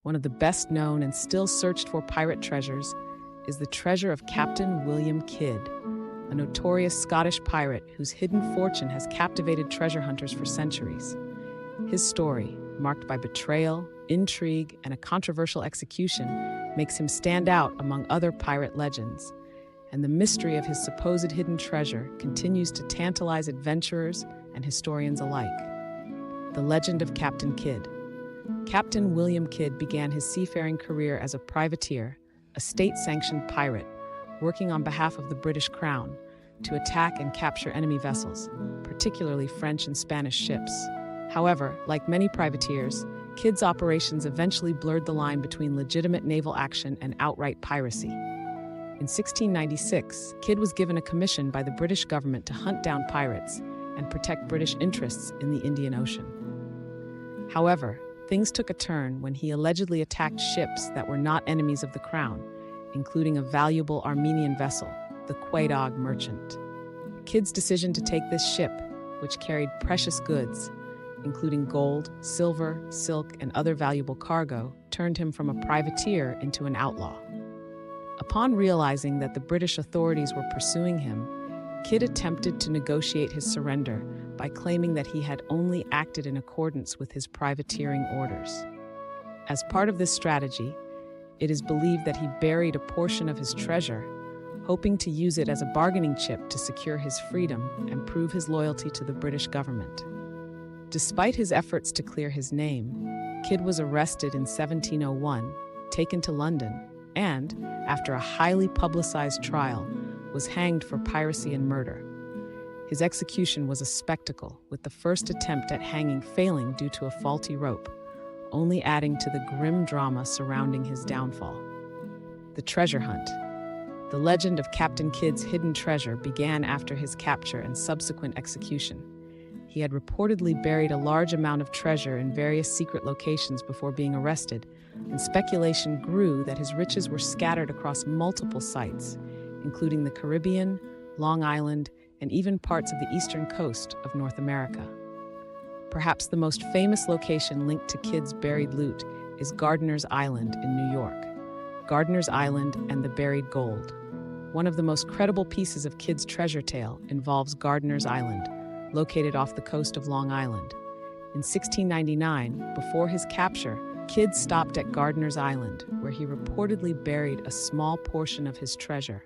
one of the best known and still searched for pirate treasures is the treasure of Captain William Kidd, a notorious Scottish pirate whose hidden fortune has captivated treasure hunters for centuries. His story, marked by betrayal, intrigue, and a controversial execution, makes him stand out among other pirate legends, and the mystery of his supposed hidden treasure continues to tantalize adventurers and historians alike. The legend of Captain Kidd. Captain William Kidd began his seafaring career as a privateer, a state-sanctioned pirate, working on behalf of the British Crown to attack and capture enemy vessels, particularly French and Spanish ships. However, like many privateers, Kidd's operations eventually blurred the line between legitimate naval action and outright piracy. In 1696, Kidd was given a commission by the British government to hunt down pirates and protect British interests in the Indian Ocean. However, things took a turn when he allegedly attacked ships that were not enemies of the Crown, including a valuable Armenian vessel, the Quedagh Merchant. Kidd's decision to take this ship, which carried precious goods, including gold, silver, silk, and other valuable cargo, turned him from a privateer into an outlaw. Upon realizing that the British authorities were pursuing him, Kidd attempted to negotiate his surrender by claiming that he had only acted in accordance with his privateering orders. As part of this strategy, it is believed that he buried a portion of his treasure, hoping to use it as a bargaining chip to secure his freedom and prove his loyalty to the British government. Despite his efforts to clear his name, Kidd was arrested in 1701, taken to London, and, after a highly publicized trial, was hanged for piracy and murder. His execution was a spectacle, with the first attempt at hanging failing due to a faulty rope, only adding to the grim drama surrounding his downfall. The treasure hunt. The legend of Captain Kidd's hidden treasure began after his capture and subsequent execution. He had reportedly buried a large amount of treasure in various secret locations before being arrested, and speculation grew that his riches were scattered across multiple sites, including the Caribbean, Long Island, and even parts of the eastern coast of North America. Perhaps the most famous location linked to Kidd's buried loot is Gardiner's Island in New York. Gardiner's Island and the Buried Gold. One of the most credible pieces of Kidd's treasure tale involves Gardiner's Island, located off the coast of Long Island. In 1699, before his capture, Kidd stopped at Gardiner's Island, where he reportedly buried a small portion of his treasure.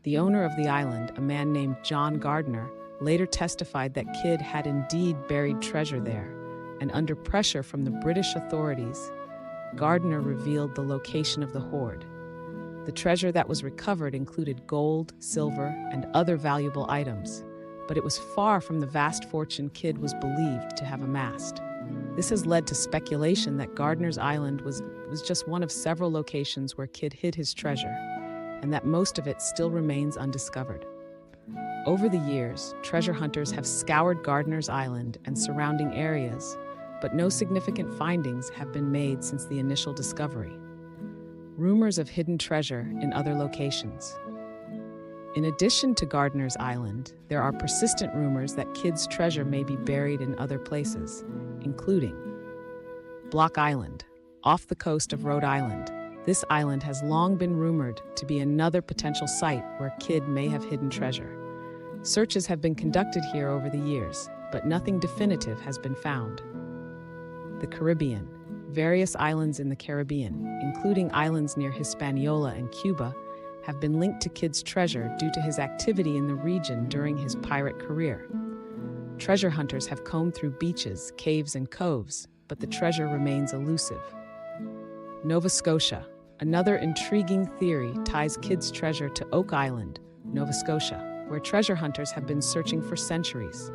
The owner of the island, a man named John Gardiner, later testified that Kidd had indeed buried treasure there, and under pressure from the British authorities, Gardiner revealed the location of the hoard. The treasure that was recovered included gold, silver, and other valuable items, but it was far from the vast fortune Kidd was believed to have amassed. This has led to speculation that Gardiner's Island was just one of several locations where Kidd hid his treasure, and that most of it still remains undiscovered. Over the years, treasure hunters have scoured Gardiner's Island and surrounding areas, but no significant findings have been made since the initial discovery. Rumors of hidden treasure in other locations. In addition to Gardiner's Island, there are persistent rumors that Kidd's treasure may be buried in other places, including Block Island, off the coast of Rhode Island. This island has long been rumored to be another potential site where Kidd may have hidden treasure. Searches have been conducted here over the years, but nothing definitive has been found. The Caribbean. Various islands in the Caribbean, including islands near Hispaniola and Cuba, have been linked to Kidd's treasure due to his activity in the region during his pirate career. Treasure hunters have combed through beaches, caves, and coves, but the treasure remains elusive. Nova Scotia. Another intriguing theory ties Kidd's treasure to Oak Island, Nova Scotia, where treasure hunters have been searching for centuries.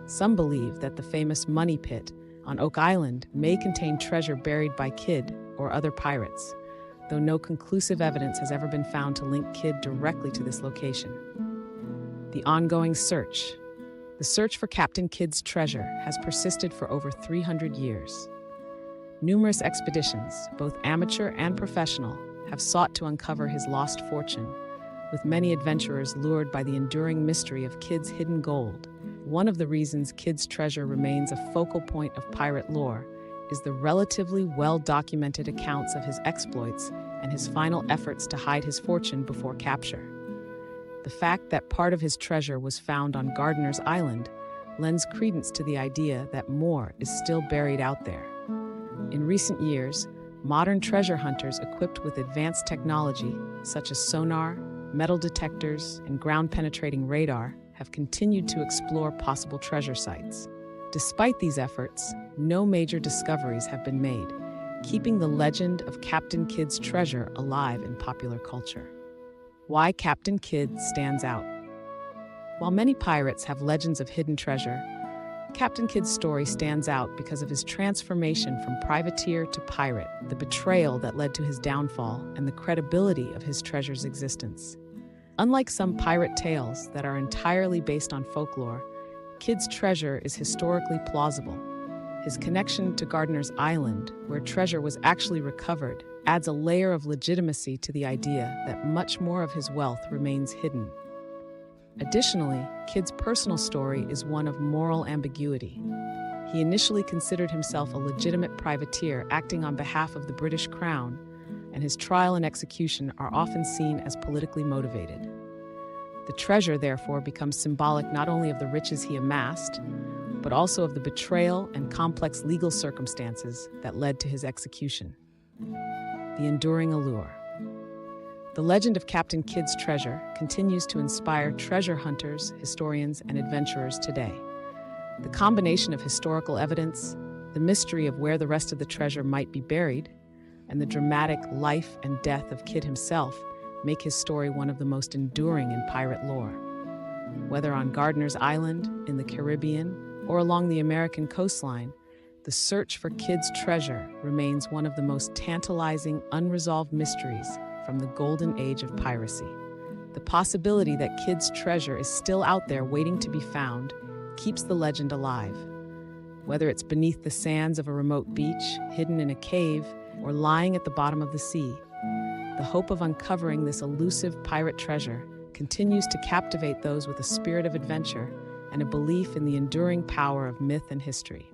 Some believe that the famous Money Pit on Oak Island may contain treasure buried by Kidd or other pirates, though no conclusive evidence has ever been found to link Kidd directly to this location. The ongoing search. The search for Captain Kidd's treasure has persisted for over 300 years. Numerous expeditions, both amateur and professional, have sought to uncover his lost fortune, with many adventurers lured by the enduring mystery of Kidd's hidden gold. One of the reasons Kidd's treasure remains a focal point of pirate lore is the relatively well-documented accounts of his exploits and his final efforts to hide his fortune before capture. The fact that part of his treasure was found on Gardiner's Island lends credence to the idea that more is still buried out there. In recent years, modern treasure hunters equipped with advanced technology, such as sonar, metal detectors, and ground-penetrating radar, have continued to explore possible treasure sites. Despite these efforts, no major discoveries have been made, keeping the legend of Captain Kidd's treasure alive in popular culture. Why Captain Kidd stands out. While many pirates have legends of hidden treasure, Captain Kidd's story stands out because of his transformation from privateer to pirate, the betrayal that led to his downfall, and the credibility of his treasure's existence. Unlike some pirate tales that are entirely based on folklore, Kidd's treasure is historically plausible. His connection to Gardiner's Island, where treasure was actually recovered, adds a layer of legitimacy to the idea that much more of his wealth remains hidden. Additionally, Kidd's personal story is one of moral ambiguity. He initially considered himself a legitimate privateer acting on behalf of the British Crown, and his trial and execution are often seen as politically motivated. The treasure, therefore, becomes symbolic not only of the riches he amassed, but also of the betrayal and complex legal circumstances that led to his execution. The enduring allure. The legend of Captain Kidd's treasure continues to inspire treasure hunters, historians, and adventurers today. The combination of historical evidence, the mystery of where the rest of the treasure might be buried, and the dramatic life and death of Kidd himself make his story one of the most enduring in pirate lore. Whether on Gardiner's Island, in the Caribbean, or along the American coastline, the search for Kidd's treasure remains one of the most tantalizing, unresolved mysteries from the golden age of piracy. The possibility that Kidd's treasure is still out there waiting to be found keeps the legend alive. Whether it's beneath the sands of a remote beach, hidden in a cave, or lying at the bottom of the sea, the hope of uncovering this elusive pirate treasure continues to captivate those with a spirit of adventure and a belief in the enduring power of myth and history.